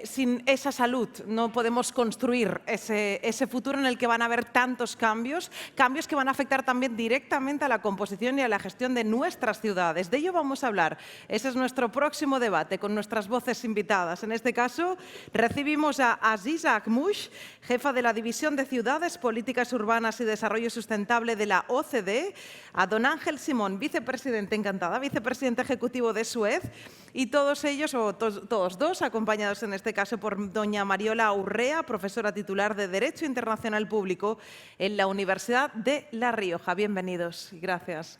sin esa salud no podemos construir ese futuro en el que van a haber tantos cambios, cambios que van a afectar también directamente a la composición y a la gestión de nuestras ciudades. De ello vamos a hablar. Ese es nuestro próximo debate con nuestras voces invitadas. En este caso, recibimos a Aziza Akhmouch, jefa de la División de Ciudades, Políticas Urbanas y Desarrollo Sustentable de la OCDE, a don Ángel Simón, vicepresidente, encantada, vicepresidente ejecutivo de Suez, y todos ellos, o todos dos, acompañados en este caso por doña Mariola Urrea, profesora titular de Derecho Internacional Público en la Universidad de La Rioja. Bienvenidos y gracias.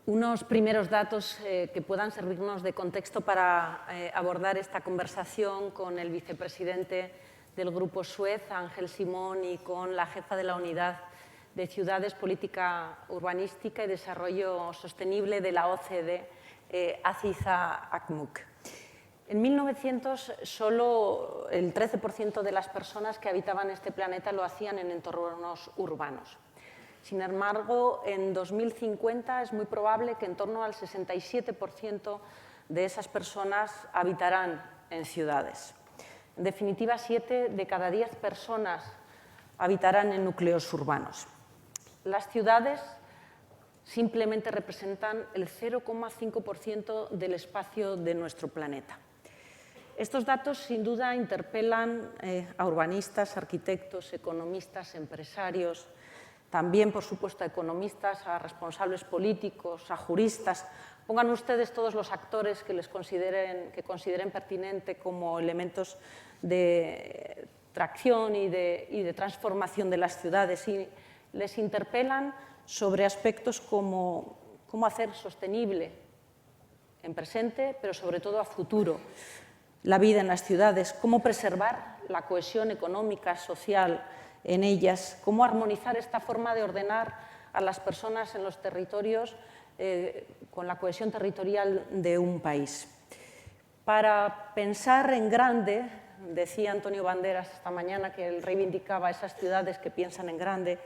Unos primeros datos que puedan servirnos de contexto para abordar esta conversación con el vicepresidente del Grupo Suez, Ángel Simón, y con la jefa de la Unidad de Ciudades, Política Urbanística y Desarrollo Sostenible de la OCDE, Aziza Akhmouch. En 1900, solo el 13% de las personas que habitaban este planeta lo hacían en entornos urbanos. Sin embargo, en 2050 es muy probable que en torno al 67% de esas personas habitarán en ciudades. En definitiva, 7 de cada 10 personas habitarán en núcleos urbanos. Las ciudades simplemente representan el 0,5% del espacio de nuestro planeta. Estos datos, sin duda, interpelan a urbanistas, arquitectos, economistas, empresarios, también, por supuesto, a economistas, a responsables políticos, a juristas. Pongan ustedes todos los actores que consideren pertinente como elementos de tracción y de transformación de las ciudades, y les interpelan sobre aspectos como cómo hacer sostenible en presente, pero sobre todo a futuro, la vida en las ciudades, cómo preservar la cohesión económica, social en ellas, cómo armonizar esta forma de ordenar a las personas en los territorios con la cohesión territorial de un país. Para pensar en grande, decía Antonio Banderas esta mañana que él reivindicaba esas ciudades que piensan en grande,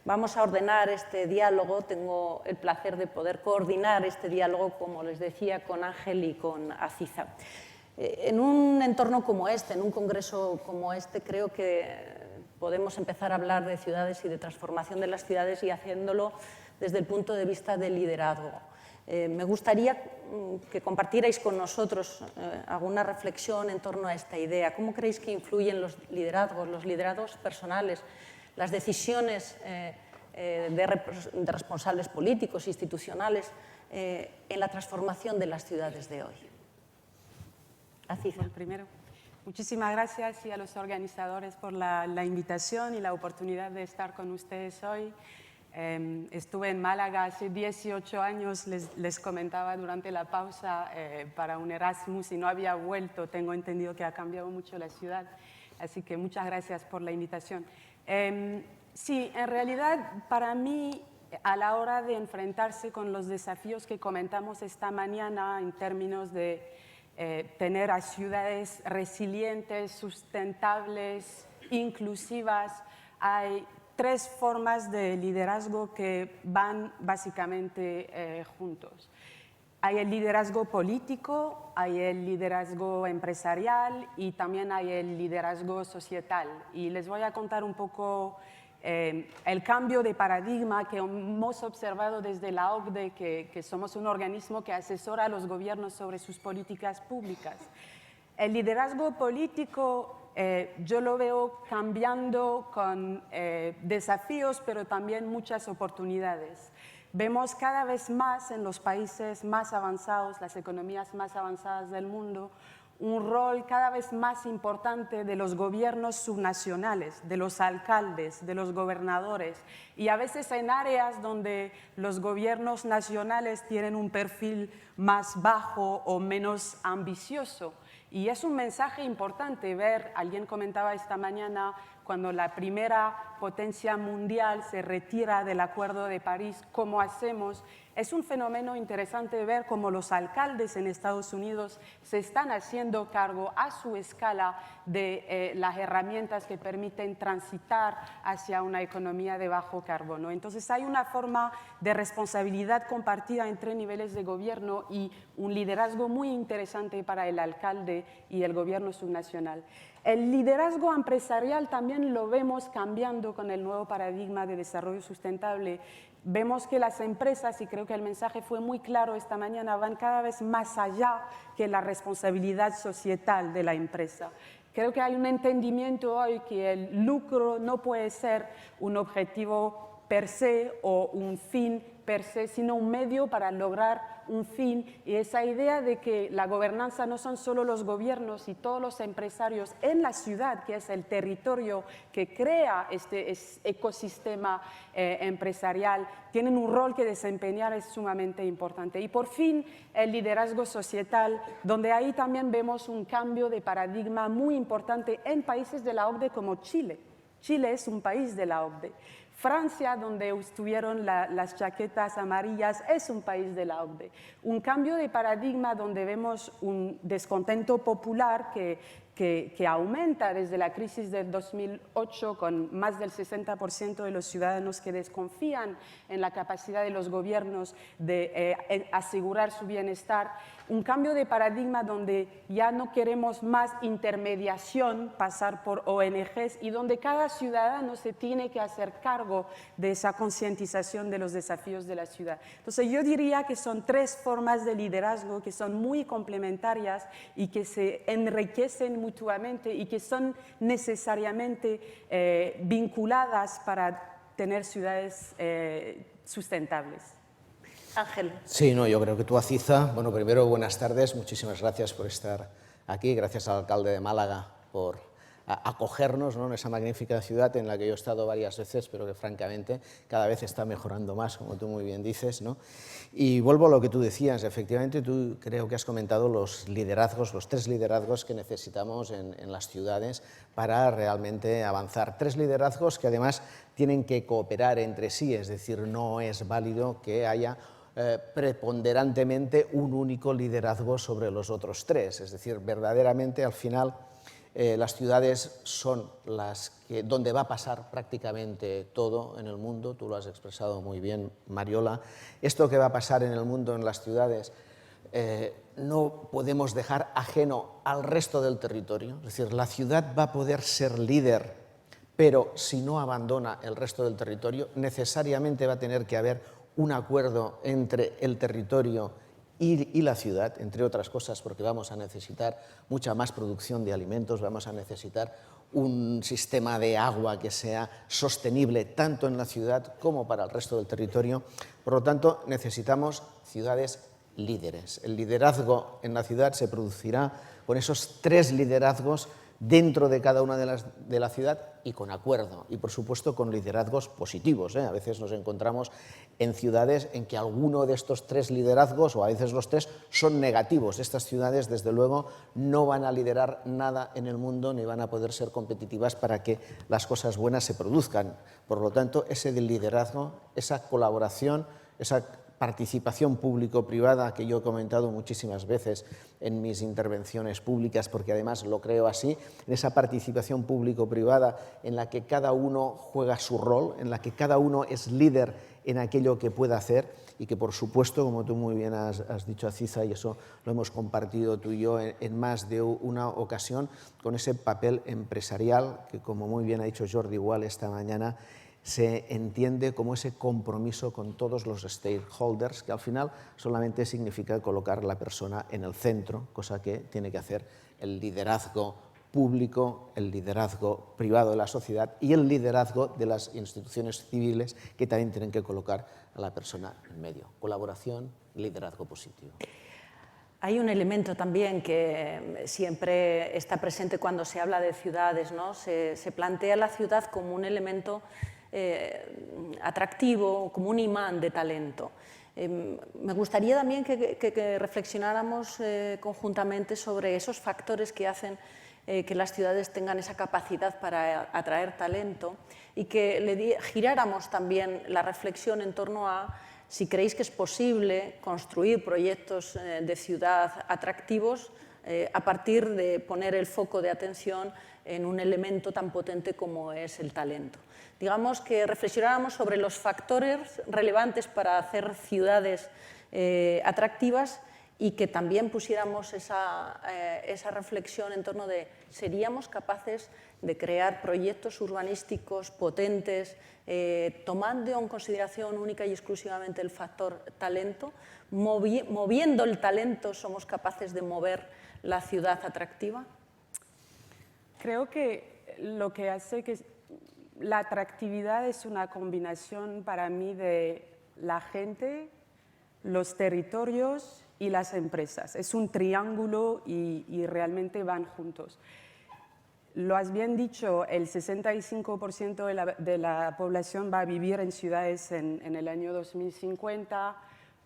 vamos a ordenar este diálogo. Tengo el placer de poder coordinar este diálogo, como les decía, con Ángel y con Aziza. En un entorno como este, en un congreso como este, creo que podemos empezar a hablar de ciudades y de transformación de las ciudades, y haciéndolo desde el punto de vista del liderazgo. Me gustaría que compartierais con nosotros alguna reflexión en torno a esta idea. ¿Cómo creéis que influyen los liderazgos personales, las decisiones de responsables políticos, institucionales, en la transformación de las ciudades de hoy? Aziza. Primero, muchísimas gracias y a los organizadores por la invitación y la oportunidad de estar con ustedes hoy. Estuve en Málaga hace 18 años, les comentaba durante la pausa, para un Erasmus, y no había vuelto. Tengo entendido que ha cambiado mucho la ciudad, así que muchas gracias por la invitación. Sí, en realidad, para mí, a la hora de enfrentarse con los desafíos que comentamos esta mañana en términos de tener a ciudades resilientes, sustentables, inclusivas, hay 3 formas de liderazgo que van básicamente juntos. Hay el liderazgo político, hay el liderazgo empresarial y también hay el liderazgo societal. Y les voy a contar un poco el cambio de paradigma que hemos observado desde la OCDE, que somos un organismo que asesora a los gobiernos sobre sus políticas públicas. El liderazgo político yo lo veo cambiando con desafíos, pero también muchas oportunidades. Vemos cada vez más en los países más avanzados, las economías más avanzadas del mundo, un rol cada vez más importante de los gobiernos subnacionales, de los alcaldes, de los gobernadores, y a veces en áreas donde los gobiernos nacionales tienen un perfil más bajo o menos ambicioso. Y es un mensaje importante ver, alguien comentaba esta mañana, cuando la primera potencia mundial se retira del Acuerdo de París, ¿cómo hacemos? es un fenómeno interesante ver cómo los alcaldes en Estados Unidos se están haciendo cargo a su escala de las herramientas que permiten transitar hacia una economía de bajo carbono. Entonces hay una forma de responsabilidad compartida entre niveles de gobierno y un liderazgo muy interesante para el alcalde y el gobierno subnacional. El liderazgo empresarial también lo vemos cambiando con el nuevo paradigma de desarrollo sustentable. Vemos que las empresas, y creo que el mensaje fue muy claro esta mañana, van cada vez más allá que la responsabilidad societal de la empresa. Creo que hay un entendimiento hoy que el lucro no puede ser un objetivo per se o un fin per se, sino un medio para lograr un fin, y esa idea de que la gobernanza no son solo los gobiernos y todos los empresarios en la ciudad, que es el territorio que crea este ecosistema empresarial, tienen un rol que desempeñar, es sumamente importante. Y por fin el liderazgo societal, donde ahí también vemos un cambio de paradigma muy importante en países de la OCDE como Chile. Chile es un país de la OCDE. Francia, donde estuvieron las chaquetas amarillas, es un país de la OCDE. Un cambio de paradigma donde vemos un descontento popular que aumenta desde la crisis del 2008, con más del 60% de los ciudadanos que desconfían en la capacidad de los gobiernos de asegurar su bienestar. Un cambio de paradigma donde ya no queremos más intermediación, pasar por ONGs, y donde cada ciudadano se tiene que hacer cargo de esa concientización de los desafíos de la ciudad. Entonces yo diría que son tres formas de liderazgo que son muy complementarias y que se enriquecen mutuamente y que son necesariamente vinculadas para tener ciudades sustentables. Ángel. Sí, no, yo creo que tú, Aziza, bueno, primero buenas tardes, muchísimas gracias por estar aquí, gracias al alcalde de Málaga por acogernos, ¿no?, en esa magnífica ciudad en la que yo he estado varias veces, pero que francamente cada vez está mejorando más, como tú muy bien dices, ¿no? Y vuelvo a lo que tú decías, efectivamente tú creo que has comentado los liderazgos, los tres liderazgos que necesitamos en las ciudades para realmente avanzar. Tres liderazgos que además tienen que cooperar entre sí, es decir, no es válido que haya preponderantemente un único liderazgo sobre los otros tres, es decir, verdaderamente al final las ciudades son donde va a pasar prácticamente todo en el mundo, tú lo has expresado muy bien, Mariola. Esto que va a pasar en el mundo, en las ciudades, no podemos dejar ajeno al resto del territorio, es decir, la ciudad va a poder ser líder, pero si no abandona el resto del territorio, necesariamente va a tener que haber un acuerdo entre el territorio y la ciudad, entre otras cosas, porque vamos a necesitar mucha más producción de alimentos, vamos a necesitar un sistema de agua que sea sostenible tanto en la ciudad como para el resto del territorio. Por lo tanto, necesitamos ciudades líderes. El liderazgo en la ciudad se producirá con esos tres liderazgos dentro de cada una de la ciudad y con acuerdo, y por supuesto con liderazgos positivos. A veces nos encontramos en ciudades en que alguno de estos tres liderazgos, o a veces los tres, son negativos. Estas ciudades, desde luego, no van a liderar nada en el mundo ni van a poder ser competitivas para que las cosas buenas se produzcan. Por lo tanto, ese del liderazgo, esa colaboración, esa participación público-privada que yo he comentado muchísimas veces en mis intervenciones públicas, porque además lo creo así, en esa participación público-privada en la que cada uno juega su rol, en la que cada uno es líder en aquello que pueda hacer y que, por supuesto, como tú muy bien has dicho, Aziza, y eso lo hemos compartido tú y yo en más de una ocasión, con ese papel empresarial que, como muy bien ha dicho Jordi Wall esta mañana, se entiende como ese compromiso con todos los stakeholders, que al final solamente significa colocar a la persona en el centro, cosa que tiene que hacer el liderazgo público, el liderazgo privado de la sociedad y el liderazgo de las instituciones civiles, que también tienen que colocar a la persona en medio. Colaboración y liderazgo positivo. Hay un elemento también que siempre está presente cuando se habla de ciudades, ¿no? Se plantea la ciudad como un elemento atractivo, como un imán de talento. Me gustaría también que reflexionáramos conjuntamente sobre esos factores que hacen que las ciudades tengan esa capacidad para atraer talento y que giráramos también la reflexión en torno a si creéis que es posible construir proyectos de ciudad atractivos a partir de poner el foco de atención en un elemento tan potente como es el talento. Digamos que reflexionáramos sobre los factores relevantes para hacer ciudades atractivas y que también pusiéramos esa reflexión en torno de ¿seríamos capaces de crear proyectos urbanísticos potentes tomando en consideración única y exclusivamente el factor talento? ¿Moviendo el talento somos capaces de mover la ciudad atractiva? Creo que lo que hace que la atractividad es una combinación para mí de la gente, los territorios y las empresas. Es un triángulo y realmente van juntos. Lo has bien dicho, el 65% de la población va a vivir en ciudades en el año 2050.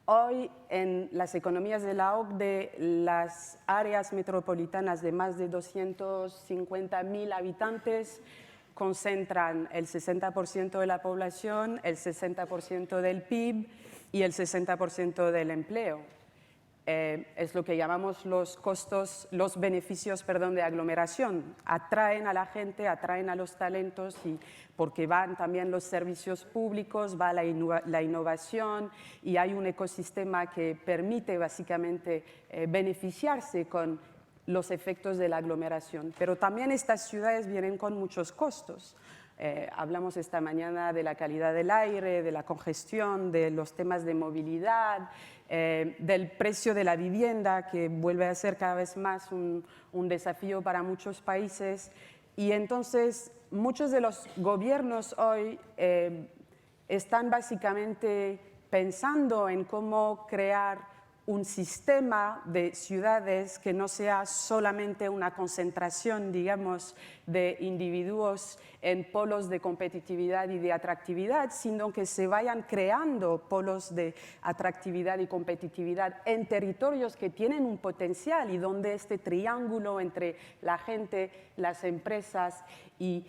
Hoy, en las economías de la OCDE, las áreas metropolitanas de más de 250.000 habitantes concentran el 60% de la población, el 60% del PIB y el 60% del empleo. Es lo que llamamos los beneficios de aglomeración. Atraen a la gente, atraen a los talentos y porque van también los servicios públicos, va la innovación y hay un ecosistema que permite básicamente beneficiarse con los efectos de la aglomeración. Pero también estas ciudades vienen con muchos costos. Hablamos esta mañana de la calidad del aire, de la congestión, de los temas de movilidad, del precio de la vivienda, que vuelve a ser cada vez más un desafío para muchos países. Y entonces muchos de los gobiernos hoy están básicamente pensando en cómo crear un sistema de ciudades que no sea solamente una concentración, digamos, de individuos en polos de competitividad y de atractividad, sino que se vayan creando polos de atractividad y competitividad en territorios que tienen un potencial y donde este triángulo entre la gente, las empresas y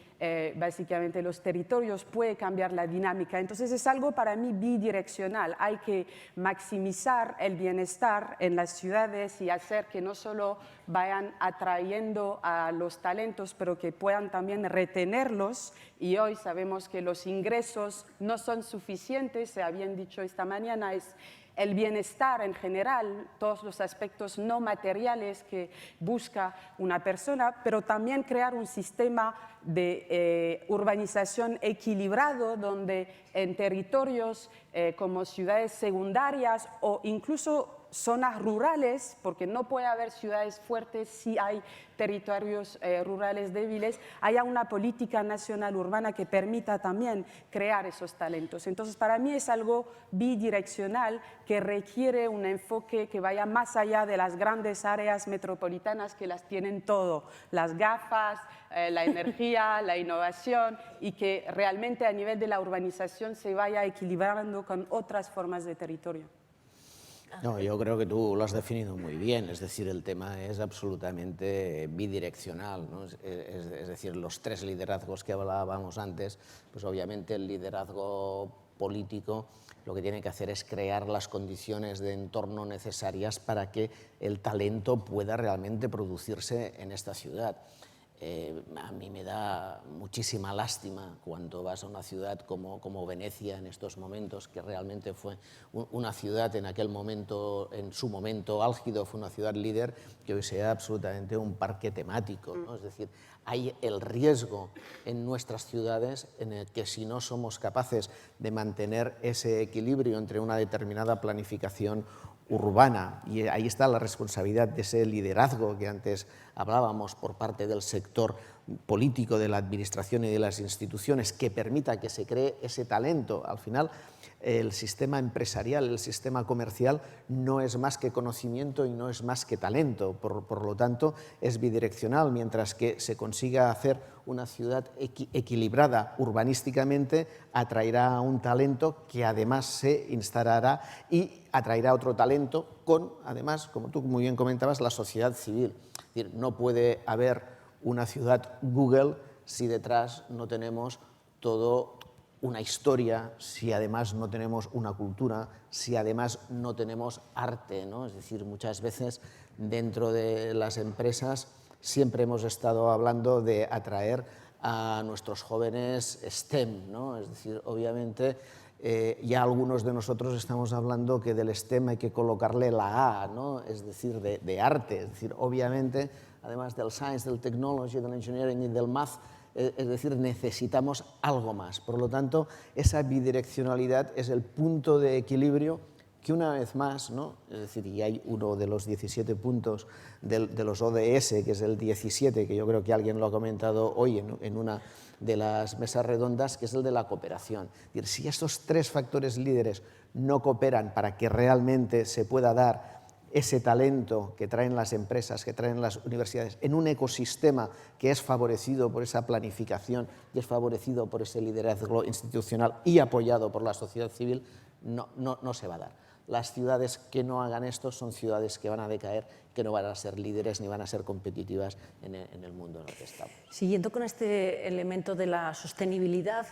básicamente los territorios puede cambiar la dinámica. Entonces es algo para mí bidireccional. Hay que maximizar el bienestar en las ciudades y hacer que no solo vayan atrayendo a los talentos, pero que puedan también retenerlos. Y hoy sabemos que los ingresos no son suficientes, se habían dicho esta mañana, es el bienestar en general, todos los aspectos no materiales que busca una persona, pero también crear un sistema de urbanización equilibrado donde en territorios como ciudades secundarias o incluso zonas rurales, porque no puede haber ciudades fuertes si hay territorios rurales débiles, haya una política nacional urbana que permita también crear esos talentos. Entonces, para mí es algo bidireccional que requiere un enfoque que vaya más allá de las grandes áreas metropolitanas que las tienen todo, las gafas, la energía, la innovación, y que realmente a nivel de la urbanización se vaya equilibrando con otras formas de territorio. No, yo creo que tú lo has definido muy bien, es decir, el tema es absolutamente bidireccional, ¿no? Es decir, los tres liderazgos que hablábamos antes, pues obviamente el liderazgo político lo que tiene que hacer es crear las condiciones de entorno necesarias para que el talento pueda realmente producirse en esta ciudad. A mí me da muchísima lástima cuando vas a una ciudad como Venecia en estos momentos, que realmente fue una ciudad en aquel momento, en su momento álgido, fue una ciudad líder, que hoy sea absolutamente un parque temático, ¿no? Es decir, hay el riesgo en nuestras ciudades en el que si no somos capaces de mantener ese equilibrio entre una determinada planificación urbana, y ahí está la responsabilidad de ese liderazgo que antes hablábamos por parte del sector político, de la administración y de las instituciones, que permita que se cree ese talento. Al final, el sistema empresarial, el sistema comercial no es más que conocimiento y no es más que talento, por lo tanto es bidireccional. Mientras que se consiga hacer una ciudad equilibrada urbanísticamente, atraerá a un talento que además se instalará y atraerá otro talento con, además, como tú muy bien comentabas, la sociedad civil. Es decir, no puede haber una ciudad Google si detrás no tenemos todo una historia, si además no tenemos una cultura, si además no tenemos arte, ¿no? Es decir, muchas veces dentro de las empresas siempre hemos estado hablando de atraer a nuestros jóvenes STEM, ¿no? Es decir, obviamente ya algunos de nosotros estamos hablando que del STEM hay que colocarle la A, ¿no? Es decir, de arte, es decir, obviamente, además del Science, del Technology, del Engineering y del Math, es decir, necesitamos algo más. Por lo tanto, esa bidireccionalidad es el punto de equilibrio que una vez más, ¿no? Es decir, y hay uno de los 17 puntos de los ODS, que es el 17, que yo creo que alguien lo ha comentado hoy en una de las mesas redondas, que es el de la cooperación. Es decir, si estos tres factores líderes no cooperan para que realmente se pueda dar ese talento que traen las empresas, que traen las universidades, en un ecosistema que es favorecido por esa planificación y es favorecido por ese liderazgo institucional y apoyado por la sociedad civil, no se va a dar. Las ciudades que no hagan esto son ciudades que van a decaer, que no van a ser líderes ni van a ser competitivas en el mundo en el que estamos. Siguiendo con este elemento de la sostenibilidad,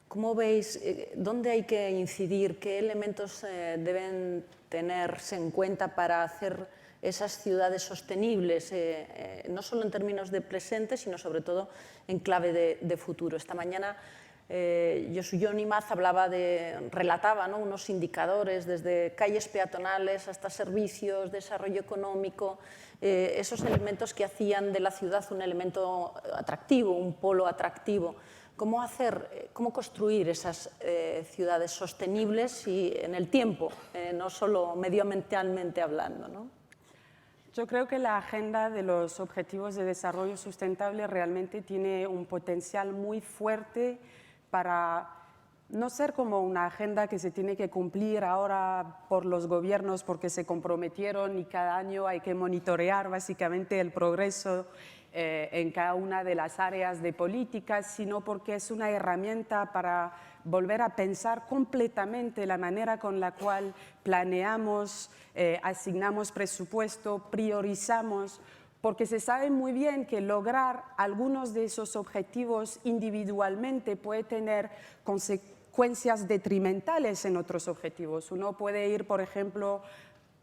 ¿cómo veis, dónde hay que incidir, qué elementos deben tenerse en cuenta para hacer esas ciudades sostenibles, no solo en términos de presente, sino sobre todo en clave de futuro? Esta mañana Johnny Maz relataba, ¿no?, unos indicadores desde calles peatonales hasta servicios, desarrollo económico, esos elementos que hacían de la ciudad un elemento atractivo, un polo atractivo. ¿Cómo construir esas ciudades sostenibles y en el tiempo, no solo medioambientalmente hablando, ¿no? Yo creo que la agenda de los Objetivos de Desarrollo Sustentable realmente tiene un potencial muy fuerte para no ser como una agenda que se tiene que cumplir ahora por los gobiernos porque se comprometieron y cada año hay que monitorear básicamente el progreso en cada una de las áreas de políticas, sino porque es una herramienta para volver a pensar completamente la manera con la cual planeamos, asignamos presupuesto, priorizamos, porque se sabe muy bien que lograr algunos de esos objetivos individualmente puede tener consecuencias detrimentales en otros objetivos. Uno puede ir, por ejemplo,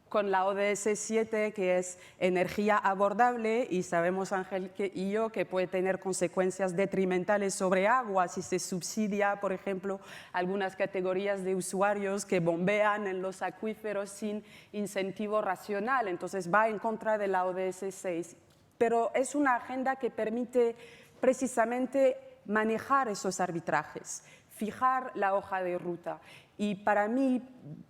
con la ODS 7, que es energía abordable, y sabemos, Ángel y yo, que puede tener consecuencias detrimentales sobre agua si se subsidia, por ejemplo, algunas categorías de usuarios que bombean en los acuíferos sin incentivo racional. Entonces va en contra de la ODS 6. Pero es una agenda que permite precisamente manejar esos arbitrajes, fijar la hoja de ruta. Y para mí,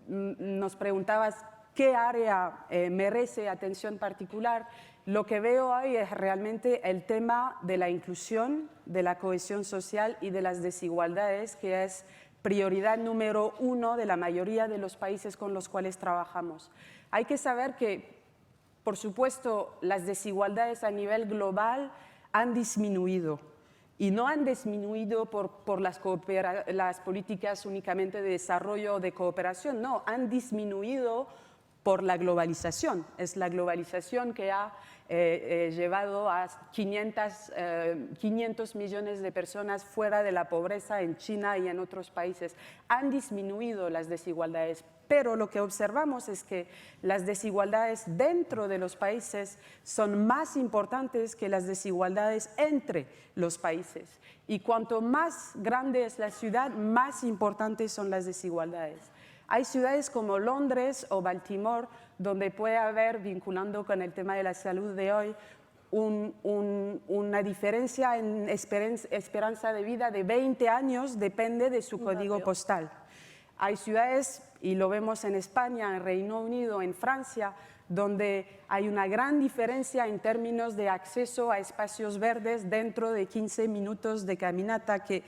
nos preguntabas, ¿qué área merece atención particular? Lo que veo hoy es realmente el tema de la inclusión, de la cohesión social y de las desigualdades, que es prioridad número 1 de la mayoría de los países con los cuales trabajamos. Hay que saber que, por supuesto, las desigualdades a nivel global han disminuido. Y no han disminuido por las políticas únicamente de desarrollo o de cooperación, no, han disminuido por la globalización. Es la globalización que ha llevado a 500 millones de personas fuera de la pobreza en China y en otros países. Han disminuido las desigualdades, pero lo que observamos es que las desigualdades dentro de los países son más importantes que las desigualdades entre los países. Y cuanto más grande es la ciudad, más importantes son las desigualdades. Hay ciudades como Londres o Baltimore donde puede haber, vinculando con el tema de la salud de hoy, una diferencia en esperanza de vida de 20 años, depende de su código postal. Hay ciudades, y lo vemos en España, en Reino Unido, en Francia, donde hay una gran diferencia en términos de acceso a espacios verdes dentro de 15 minutos de caminata, que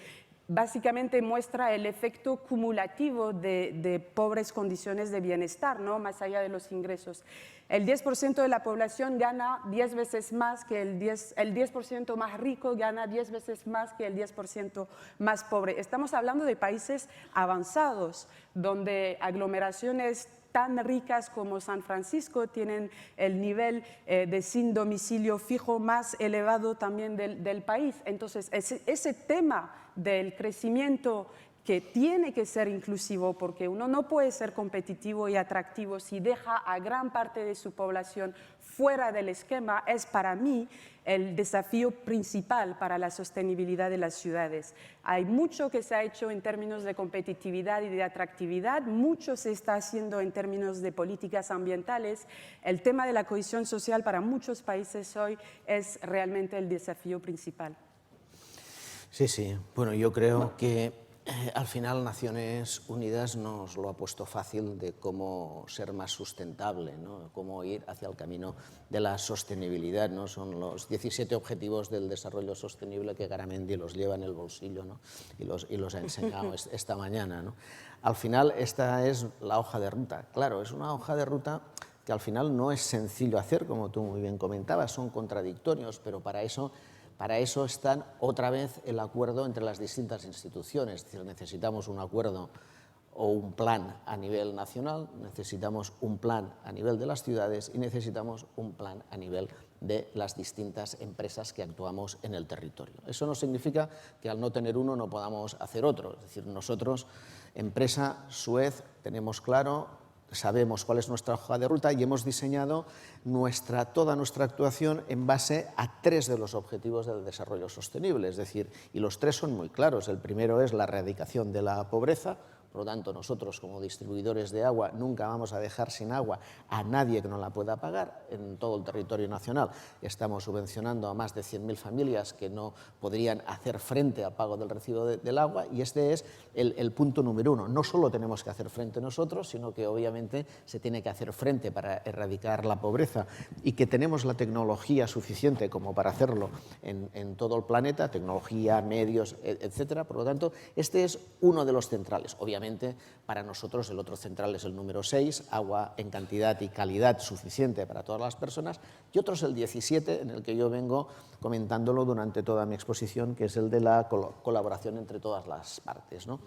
básicamente muestra el efecto cumulativo de pobres condiciones de bienestar, ¿no?, más allá de los ingresos. El 10% de la población gana 10 veces más que el 10% más rico gana 10 veces más que el 10% más pobre. Estamos hablando de países avanzados, donde aglomeraciones tan ricas como San Francisco tienen el nivel de sin domicilio fijo más elevado también del país. Entonces, ese tema del crecimiento que tiene que ser inclusivo, porque uno no puede ser competitivo y atractivo si deja a gran parte de su población fuera del esquema, es para mí el desafío principal para la sostenibilidad de las ciudades. Hay mucho que se ha hecho en términos de competitividad y de atractividad, mucho se está haciendo en términos de políticas ambientales. El tema de la cohesión social para muchos países hoy es realmente el desafío principal. Sí, sí. Bueno, yo creo que al final Naciones Unidas nos lo ha puesto fácil de cómo ser más sustentable, ¿no? Cómo ir hacia el camino de la sostenibilidad, ¿no? Son los 17 objetivos del desarrollo sostenible que Garamendi los lleva en el bolsillo, ¿no? y los ha enseñado esta mañana, ¿no? Al final esta es la hoja de ruta. Claro, es una hoja de ruta que al final no es sencillo hacer, como tú muy bien comentabas, son contradictorios, pero para eso están otra vez el acuerdo entre las distintas instituciones. Es decir, necesitamos un acuerdo o un plan a nivel nacional, necesitamos un plan a nivel de las ciudades y necesitamos un plan a nivel de las distintas empresas que actuamos en el territorio. Eso no significa que al no tener uno no podamos hacer otro. Es decir, nosotros, empresa Suez, tenemos claro, sabemos cuál es nuestra hoja de ruta y hemos diseñado toda nuestra actuación en base a 3 de los objetivos del desarrollo sostenible. Es decir, y los 3 son muy claros. El primero es la erradicación de la pobreza. Por lo tanto, nosotros como distribuidores de agua nunca vamos a dejar sin agua a nadie que no la pueda pagar. En todo el territorio nacional estamos subvencionando a más de 100.000 familias que no podrían hacer frente al pago del recibo del agua, y este es el punto número 1. No solo tenemos que hacer frente nosotros, sino que obviamente se tiene que hacer frente para erradicar la pobreza, y que tenemos la tecnología suficiente como para hacerlo en todo el planeta, tecnología, medios, etcétera. Por lo tanto, este es uno de los centrales. Obviamente, para nosotros el otro central es el número 6, agua en cantidad y calidad suficiente para todas las personas, y otro es el 17, en el que yo vengo comentándolo durante toda mi exposición, que es el de la colaboración entre todas las partes, ¿no?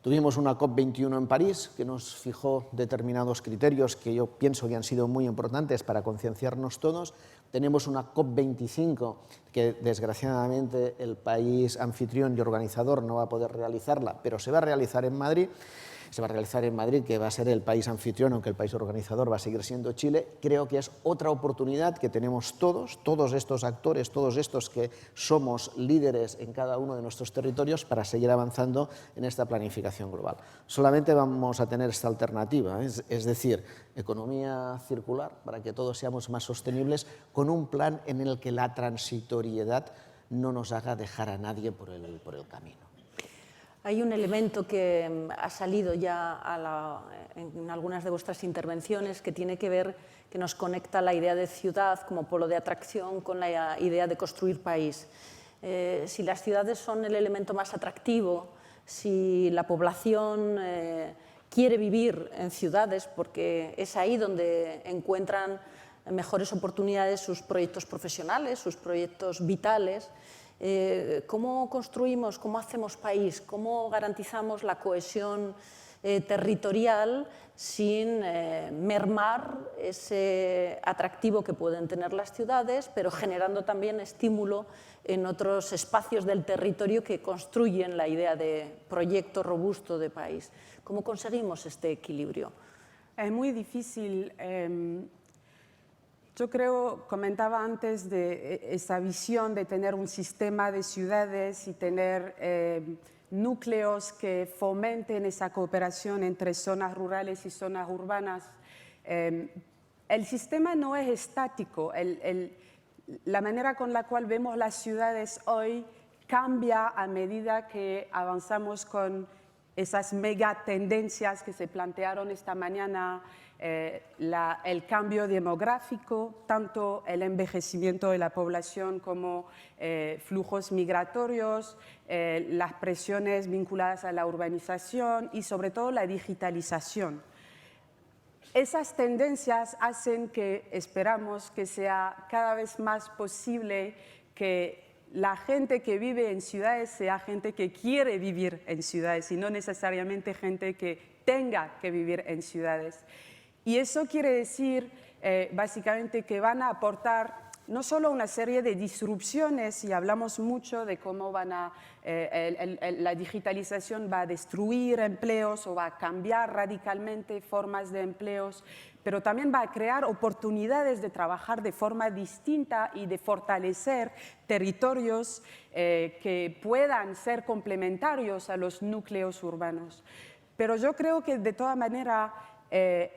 Tuvimos una COP21 en París que nos fijó determinados criterios que yo pienso que han sido muy importantes para concienciarnos todos. Tenemos una COP25 que desgraciadamente el país anfitrión y organizador no va a poder realizarla, pero se va a realizar en Madrid. Se va a realizar en Madrid, que va a ser el país anfitrión, aunque el país organizador va a seguir siendo Chile. Creo que es otra oportunidad que tenemos todos estos actores, todos estos que somos líderes en cada uno de nuestros territorios, para seguir avanzando en esta planificación global. Solamente vamos a tener esta alternativa, es decir, economía circular, para que todos seamos más sostenibles, con un plan en el que la transitoriedad no nos haga dejar a nadie por el camino. Hay un elemento que ha salido ya en algunas de vuestras intervenciones, que tiene que ver, que nos conecta la idea de ciudad como polo de atracción con la idea de construir país. Si las ciudades son el elemento más atractivo, si la población quiere vivir en ciudades, porque es ahí donde encuentran mejores oportunidades sus proyectos profesionales, sus proyectos vitales, ¿cómo construimos, cómo hacemos país, cómo garantizamos la cohesión territorial sin mermar ese atractivo que pueden tener las ciudades, pero generando también estímulo en otros espacios del territorio que construyen la idea de proyecto robusto de país? ¿Cómo conseguimos este equilibrio? Es muy difícil. Yo creo, comentaba antes de esa visión de tener un sistema de ciudades y tener núcleos que fomenten esa cooperación entre zonas rurales y zonas urbanas. El sistema no es estático. La manera con la cual vemos las ciudades hoy cambia a medida que avanzamos con esas megatendencias que se plantearon esta mañana. El cambio demográfico, tanto el envejecimiento de la población como flujos migratorios, las presiones vinculadas a la urbanización y sobre todo la digitalización. Esas tendencias hacen que esperamos que sea cada vez más posible que la gente que vive en ciudades sea gente que quiere vivir en ciudades y no necesariamente gente que tenga que vivir en ciudades. Y eso quiere decir básicamente que van a aportar no solo una serie de disrupciones, y hablamos mucho de cómo la digitalización va a destruir empleos o va a cambiar radicalmente formas de empleos, pero también va a crear oportunidades de trabajar de forma distinta y de fortalecer territorios que puedan ser complementarios a los núcleos urbanos. Pero yo creo que de toda manera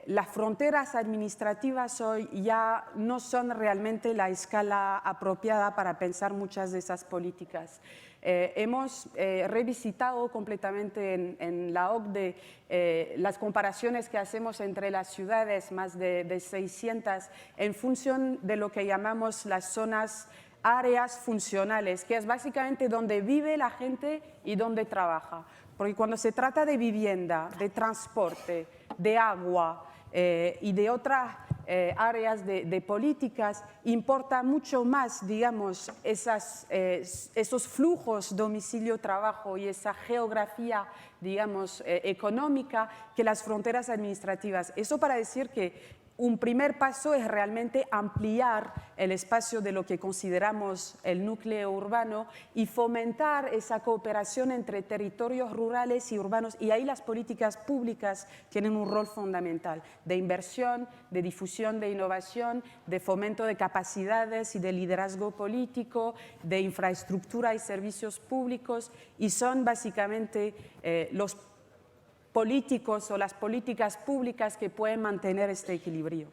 las fronteras administrativas hoy ya no son realmente la escala apropiada para pensar muchas de esas políticas. Hemos revisitado completamente en la OCDE las comparaciones que hacemos entre las ciudades, más de 600, en función de lo que llamamos las zonas áreas funcionales, que es básicamente donde vive la gente y donde trabaja. Porque cuando se trata de vivienda, de transporte, de agua y de otras áreas de políticas, importa mucho más, digamos, esos flujos domicilio-trabajo y esa geografía, digamos, económica que las fronteras administrativas. Eso para decir que un primer paso es realmente ampliar el espacio de lo que consideramos el núcleo urbano y fomentar esa cooperación entre territorios rurales y urbanos, y ahí las políticas públicas tienen un rol fundamental de inversión, de difusión de innovación, de fomento de capacidades y de liderazgo político, de infraestructura y servicios públicos, y son básicamente los políticos o las políticas públicas que pueden mantener este equilibrio.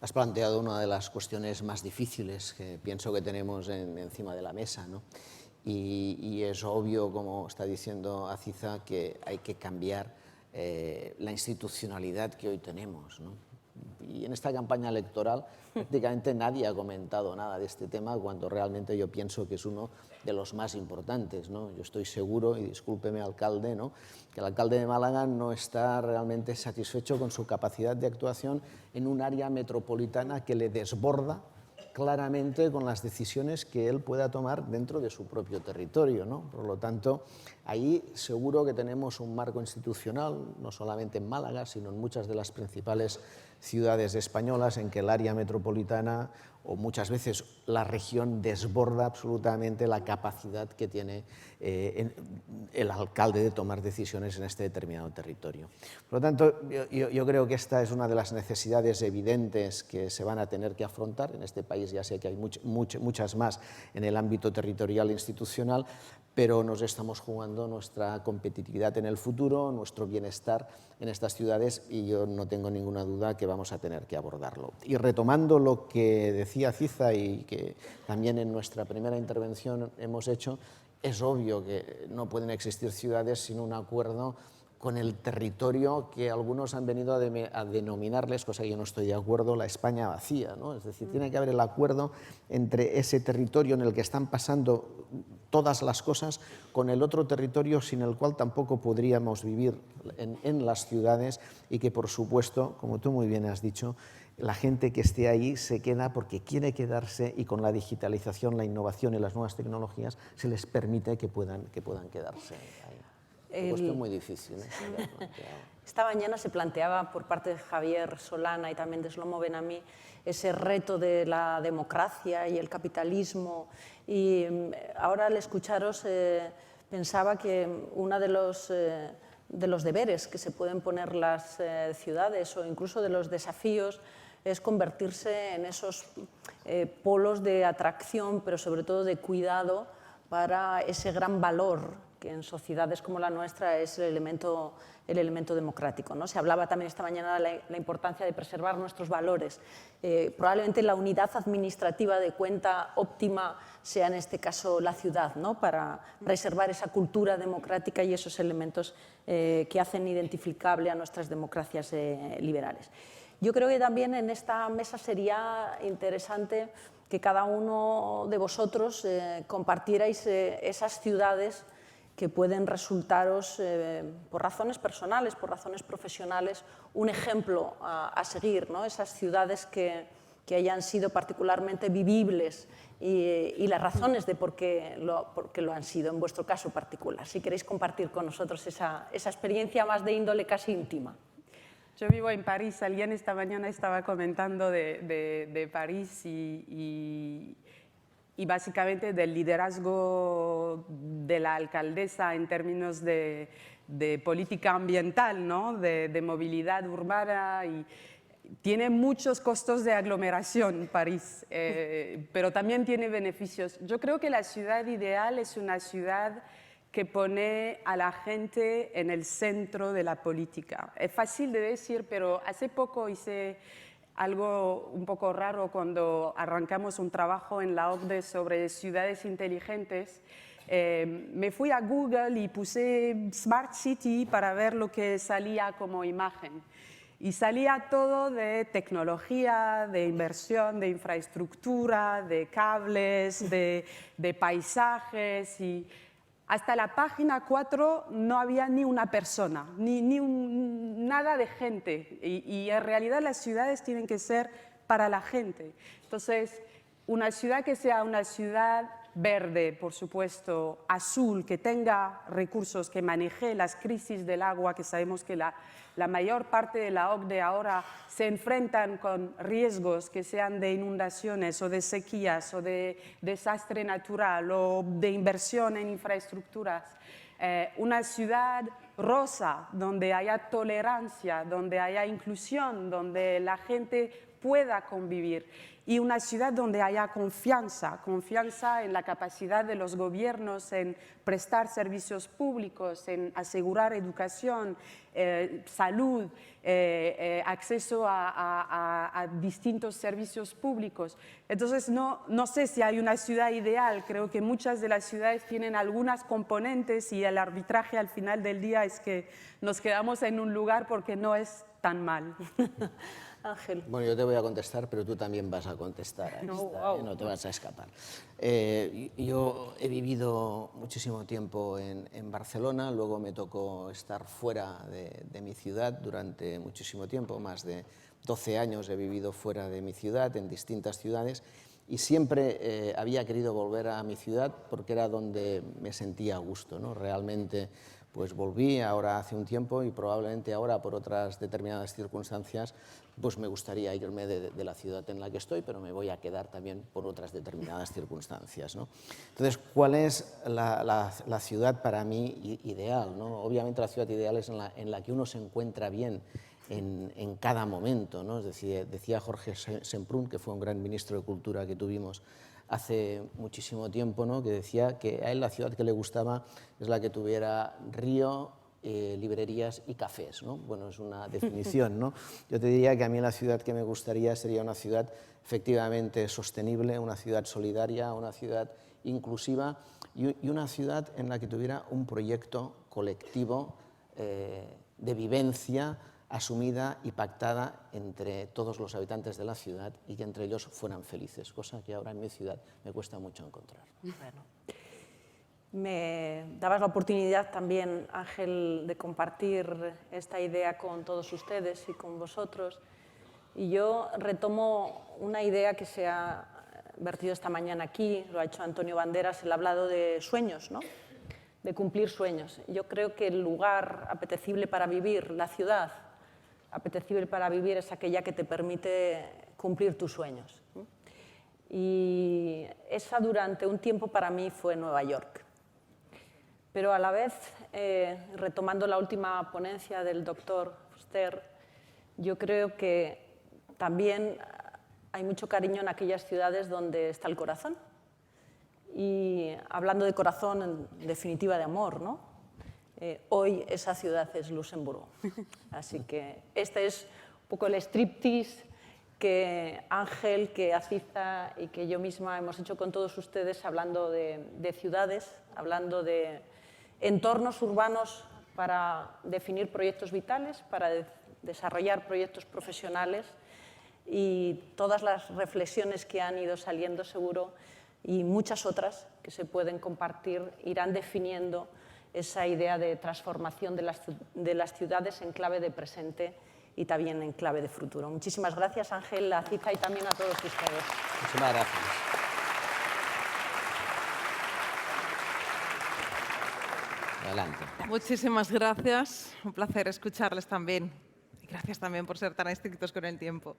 Has planteado una de las cuestiones más difíciles que pienso que tenemos encima de la mesa, ¿no? Y es obvio, como está diciendo Aziza, que hay que cambiar la institucionalidad que hoy tenemos, ¿no? Y en esta campaña electoral prácticamente nadie ha comentado nada de este tema, cuando realmente yo pienso que es uno de los más importantes, ¿no? Yo estoy seguro, y discúlpeme alcalde, ¿no?, que el alcalde de Málaga no está realmente satisfecho con su capacidad de actuación en un área metropolitana que le desborda claramente con las decisiones que él pueda tomar dentro de su propio territorio, ¿no? Por lo tanto, ahí seguro que tenemos un marco institucional, no solamente en Málaga, sino en muchas de las principales ciudades españolas, en que el área metropolitana o muchas veces la región desborda absolutamente la capacidad que tiene el alcalde de tomar decisiones en este determinado territorio. Por lo tanto, yo creo que esta es una de las necesidades evidentes que se van a tener que afrontar. En este país ya sé que hay muchas más en el ámbito territorial e institucional, pero nos estamos jugando nuestra competitividad en el futuro, nuestro bienestar en estas ciudades, y yo no tengo ninguna duda que vamos a tener que abordarlo. Y retomando lo que decía Aziza y que también en nuestra primera intervención hemos hecho, es obvio que no pueden existir ciudades sin un acuerdo con el territorio que algunos han venido a denominarles, cosa que yo no estoy de acuerdo, la España vacía, ¿no? Es decir, tiene que haber el acuerdo entre ese territorio en el que están pasando todas las cosas con el otro territorio sin el cual tampoco podríamos vivir en las ciudades, y que, por supuesto, como tú muy bien has dicho, la gente que esté ahí se queda porque quiere quedarse, y con la digitalización, la innovación y las nuevas tecnologías se les permite que puedan quedarse ahí. Es muy difícil, ¿eh? Esta mañana se planteaba por parte de Javier Solana y también de Shlomo Ben-Ami ese reto de la democracia y el capitalismo, y ahora al escucharos pensaba que uno de los deberes que se pueden poner las ciudades, o incluso de los desafíos, es convertirse en esos polos de atracción, pero sobre todo de cuidado para ese gran valor que en sociedades como la nuestra es el elemento democrático, ¿no? Se hablaba también esta mañana de la importancia de preservar nuestros valores. Probablemente la unidad administrativa de cuenta óptima sea en este caso la ciudad, ¿no?, para preservar esa cultura democrática y esos elementos que hacen identificable a nuestras democracias liberales. Yo creo que también en esta mesa sería interesante que cada uno de vosotros compartierais esas ciudades que pueden resultaros, por razones personales, por razones profesionales, un ejemplo a seguir, ¿no? Esas ciudades que hayan sido particularmente vivibles y las razones de por qué lo han sido, en vuestro caso particular. Si queréis compartir con nosotros esa experiencia más de índole casi íntima. Yo vivo en París. Alguien esta mañana estaba comentando de París y básicamente del liderazgo de la alcaldesa en términos de política ambiental, ¿no? de movilidad urbana. Y tiene muchos costos de aglomeración París, pero también tiene beneficios. Yo creo que la ciudad ideal es una ciudad que pone a la gente en el centro de la política. Es fácil de decir, pero hace poco hice algo un poco raro cuando arrancamos un trabajo en la OCDE sobre ciudades inteligentes. Me fui a Google y puse Smart City para ver lo que salía como imagen. Y salía todo de tecnología, de inversión, de infraestructura, de cables, de paisajes. Y hasta la página 4 no había ni una persona, nada de gente. Y en realidad las ciudades tienen que ser para la gente. Entonces, una ciudad que sea una ciudad verde, por supuesto, azul, que tenga recursos, que maneje las crisis del agua, que sabemos que la mayor parte de la OCDE ahora se enfrentan con riesgos que sean de inundaciones o de sequías o de desastre natural o de inversión en infraestructuras. Una ciudad rosa, donde haya tolerancia, donde haya inclusión, donde la gente pueda convivir. Y una ciudad donde haya confianza en la capacidad de los gobiernos en prestar servicios públicos, en asegurar educación, salud, acceso a distintos servicios públicos. Entonces, no sé si hay una ciudad ideal. Creo que muchas de las ciudades tienen algunas componentes y el arbitraje al final del día es que nos quedamos en un lugar porque no es tan mal. Ángel. Bueno, yo te voy a contestar, pero tú también vas a contestar a esta, no te vas a escapar. Yo he vivido muchísimo tiempo en Barcelona, luego me tocó estar fuera de mi ciudad durante muchísimo tiempo, más de 12 años he vivido fuera de mi ciudad, en distintas ciudades, y siempre había querido volver a mi ciudad porque era donde me sentía a gusto, ¿no? Realmente pues volví ahora hace un tiempo y probablemente ahora por otras determinadas circunstancias pues me gustaría irme de la ciudad en la que estoy, pero me voy a quedar también por otras determinadas circunstancias, ¿no? Entonces, ¿cuál es la ciudad para mí ideal, ¿no? Obviamente la ciudad ideal es en la que uno se encuentra bien en cada momento, ¿no? Es decir, decía Jorge Semprún, que fue un gran ministro de Cultura que tuvimos hace muchísimo tiempo, ¿no? Que decía que a él la ciudad que le gustaba es la que tuviera río, librerías y cafés, ¿no? Bueno, es una definición, ¿no? Yo te diría que a mí la ciudad que me gustaría sería una ciudad efectivamente sostenible, una ciudad solidaria, una ciudad inclusiva y una ciudad en la que tuviera un proyecto colectivo de vivencia asumida y pactada entre todos los habitantes de la ciudad y que entre ellos fueran felices, cosa que ahora en mi ciudad me cuesta mucho encontrar. Bueno, me dabas la oportunidad también, Ángel, de compartir esta idea con todos ustedes y con vosotros. Y yo retomo una idea que se ha vertido esta mañana aquí, lo ha hecho Antonio Banderas, él ha hablado de sueños, ¿no? De cumplir sueños. Yo creo que el lugar apetecible para vivir, la ciudad apetecible para vivir es aquella que te permite cumplir tus sueños. Y esa durante un tiempo para mí fue Nueva York. Pero a la vez, retomando la última ponencia del doctor Fuster, yo creo que también hay mucho cariño en aquellas ciudades donde está el corazón. Y hablando de corazón, en definitiva de amor, ¿no? Hoy esa ciudad es Luxemburgo. Así que este es un poco el striptease que Ángel, que Aziza y que yo misma hemos hecho con todos ustedes hablando de ciudades, hablando de entornos urbanos para definir proyectos vitales, para desarrollar proyectos profesionales y todas las reflexiones que han ido saliendo seguro y muchas otras que se pueden compartir irán definiendo esa idea de transformación de las ciudades en clave de presente y también en clave de futuro. Muchísimas gracias, Ángel, Aziza y también a todos ustedes. Muchísimas gracias. Adelante. Muchísimas gracias. Un placer escucharles también Y gracias también por ser tan estrictos con el tiempo.